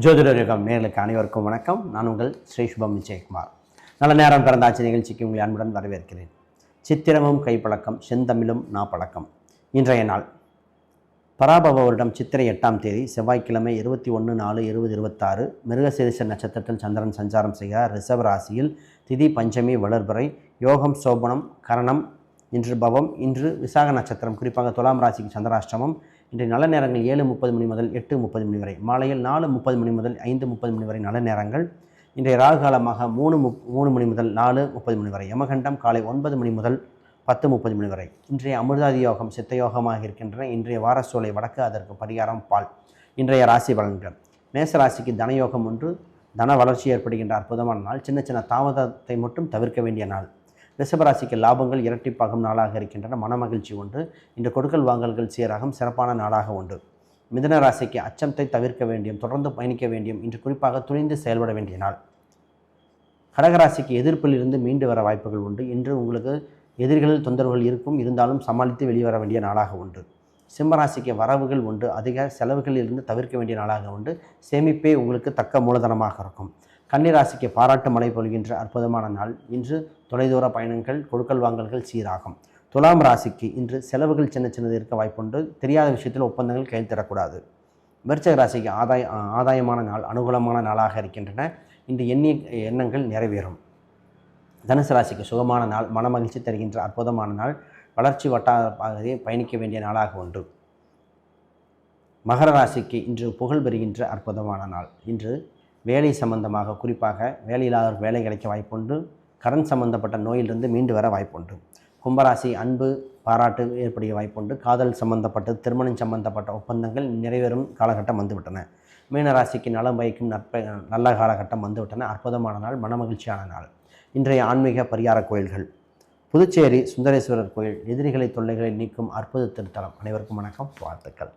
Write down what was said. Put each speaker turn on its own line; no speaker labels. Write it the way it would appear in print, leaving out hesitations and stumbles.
ஜோதிடர் யுகம் நேர்களுக்கு அனைவருக்கும் வணக்கம். நான் உங்கள் ஸ்ரீ சுபம் விஜயகுமார். நல்ல நேரம் பிறந்தாட்சி நிகழ்ச்சிக்கு உங்களை அன்புடன் வரவேற்கிறேன். சித்திரமும் கைப்பழக்கம், செந்தமிழும் நாப்பழக்கம். இன்றைய நாள் பராபவ வருடம் சித்திரை 8ஆம் தேதி செவ்வாய்க்கிழமை 21/4/2026 மிருகசீரிஷ நட்சத்திரத்தில் சந்திரன் சஞ்சாரம் செய்கிறார். ரிஷப ராசியில் திதி பஞ்சமி வளர்பிறை யோகம் சோபனம் கரணம் இன்று பவம். இன்று விசாக நட்சத்திரம், குறிப்பாக துலாம் ராசிக்கு சந்திராஷ்டமம். இன்றைய நல்ல நேரங்கள் 7:30 மணி முதல் 8:30 மணி வரை, மாலையில் 4:30 மணி முதல் 5:30 மணி வரை நல்ல நேரங்கள். இன்றைய ராகு காலமாக 3 மணி முதல் 4:30 மணி வரை, யமகண்டம் காலை 9 மணி முதல் 10:30 மணி வரை. இன்றைய அமிர்தாதி யோகம் சித்த யோகமாக இருக்கின்றன. இன்றைய வாரசோலை வடக்கு, அதற்கு பரிகாரம் பால். இன்றைய ராசி பலன்கள். மேச ராசிக்கு தனயோகம் ஒன்று, தன வளர்ச்சி ஏற்படுகின்ற அற்புதமான நாள். சின்ன சின்ன தாமதத்தை மட்டும் தவிர்க்க வேண்டிய நாள். ரிஷபராசிக்கு லாபங்கள் இரட்டிப்பாகும் நாளாக இருக்கின்றன. மனமகிழ்ச்சி உண்டு. இன்று கொடுக்கல் வாங்கல்கள் சீராகும் சிறப்பான நாளாக உண்டு. மிதுன ராசிக்கு அச்சத்தை தவிர்க்க வேண்டியும், தொடர்ந்து பயணிக்க வேண்டியும், இன்று குறிப்பாக துணிந்து செயல்பட வேண்டிய நாள். கடகராசிக்கு எதிர்ப்பில் இருந்து மீண்டு வர வாய்ப்புகள் உண்டு. இன்று உங்களுக்கு எதிரிகளில் தொந்தரவுகள் இருக்கும், இருந்தாலும் சமாளித்து வெளிவர வேண்டிய நாளாக உண்டு. சிம்மராசிக்கு வரவுகள் உண்டு, அதிக செலவுகளில் இருந்து தவிர்க்க வேண்டிய நாளாக உண்டு. சேமிப்பே உங்களுக்கு தக்க மூலதனமாக இருக்கும். கன்னிராசிக்கு பாராட்டு மழை பொழிகின்ற அற்புதமான நாள். இன்று தொலைதூர பயணங்கள், கொடுக்கல் வாங்கல்கள் சீராகும். துலாம் ராசிக்கு இன்று செலவுகள் சின்ன சின்னது இருக்க வாய்ப்புண்டு. தெரியாத விஷயத்தில் ஒப்பந்தங்கள் கைத்தரக்கூடாது. விருச்சிக ராசிக்கு ஆதாயமான நாள், அனுகூலமான நாளாக இருக்கின்றன. இன்று எண்ணிய எண்ணங்கள் நிறைவேறும். தனுசு ராசிக்கு சுகமான நாள், மனமகிழ்ச்சி தருகின்ற அற்புதமான நாள். வளர்ச்சி வட்டாரப்பாகவே பயணிக்க வேண்டிய நாளாக உண்டு. மகர ராசிக்கு இன்று புகழ் பெறுகின்ற அற்புதமான நாள். இன்று வேலை சம்பந்தமாக, குறிப்பாக வேலையில்லாதவர்கள் வேலை கிடைக்க வாய்ப்புண்டு. கடன் சம்பந்தப்பட்ட நோயிலிருந்து மீண்டு வர வாய்ப்புண்டு. கும்பராசி அன்பு பாராட்டு ஏற்படைய வாய்ப்புண்டு. காதல் சம்பந்தப்பட்ட, திருமணம் சம்பந்தப்பட்ட ஒப்பந்தங்கள் நிறைவேறும் காலகட்டம் வந்துவிட்டன. மீனராசிக்கு நலம் பயக்கும் நல்ல காலகட்டம் வந்துவிட்டன. அற்புதமான நாள், மனமகிழ்ச்சியான நாள். இன்றைய ஆன்மீக பரிகார கோயில்கள். புதுச்சேரி சுந்தரேஸ்வரர் கோயில் எதிரிகளை தொல்லைகளை நீக்கும் அற்புத திருத்தலம். அனைவருக்கும் வணக்கம், வாழ்த்துக்கள்.